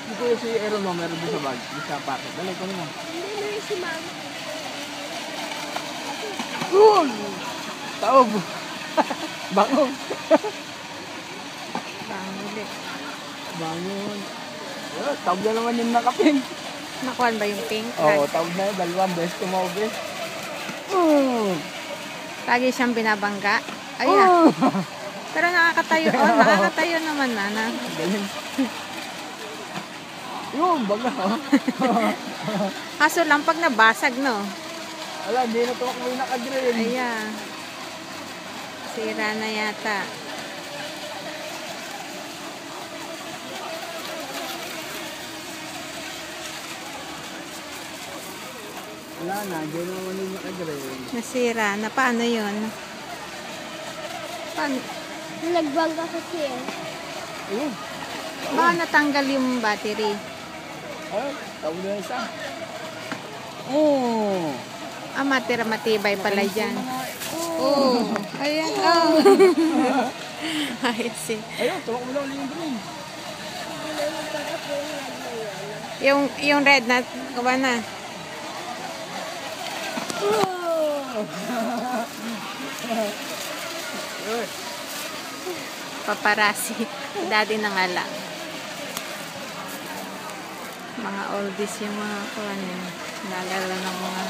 Ito yung si Aaron mo, meron doon sa bag. Doon sa packet. Dali, ko naman. Hindi na yung si Mama. Taob! Bangon! Ulit. Bangon! Taob na naman yung nakaping. Nakuhan ba yung pink? Oo, taob na yun. Dalawang beses tumawag. Lagi siyang binabangga. Ayan. Pero nakakatayo. Oh, nakakatayo naman, Nana. Galing. Yun, baga. Kaso lang pag nabasag, no? Wala, hindi na tumakbo yung nakagreen. Ayan. Sira na yata. Wala na, hindi na naman yung nakagreen. Nasira na. Paano yun? Paano? Nagbangga kasi eh. Ayun. Baka natanggal yung battery. Ay, taob na isa. Oh! Matibay pala dyan. Oh. Ayan. Oh. I see. Ayun, tumakbo lang ulit yung green. Yung red na, gawa na. Paparasi. Daddy na nga lang. Mga oldies yung mga kuwan yun. Nalala ng mga...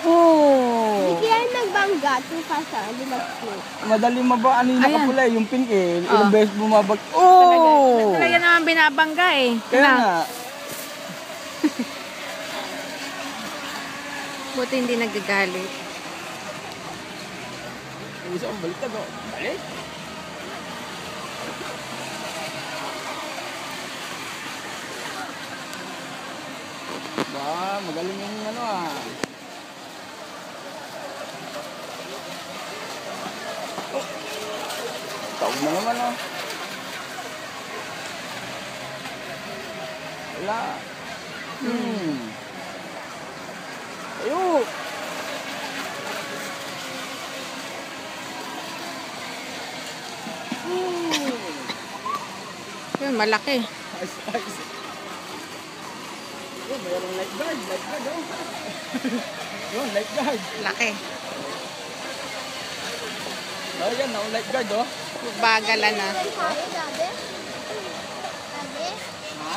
Oh! Hindi kaya nagbangga. Itong kasa, di ba? Madaling mabaan yung Ayan. nakapula, yung pink eh. Ilang Oh. beses bumabag. Oh! Talaga naman binabangga eh. Kaya Na, nga. buti hindi nagagalit. Yung isa, baliktad oh. Balik? Ba, magaling yung ano ah. Oh. Taob na naman oh. Wala. Ayun. Yun, malaki. Ice, ice. Oh, mayroong lifeguard. Lifeguard oh. Yun, lifeguard. Laki. Oh, yan, no, lifeguard oh. Bagalan na. Sabi, sabi. Sabi. Ha?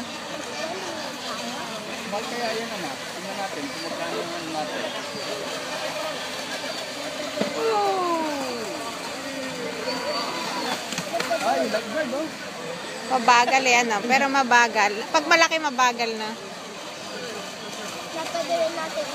Mahal kaya yan anak. Tingnan natin kung magkano yung ano natin. Ay, lifeguard oh. Mabagal yan, no? Pero mabagal. Pag malaki, mabagal na. Napagawin natin.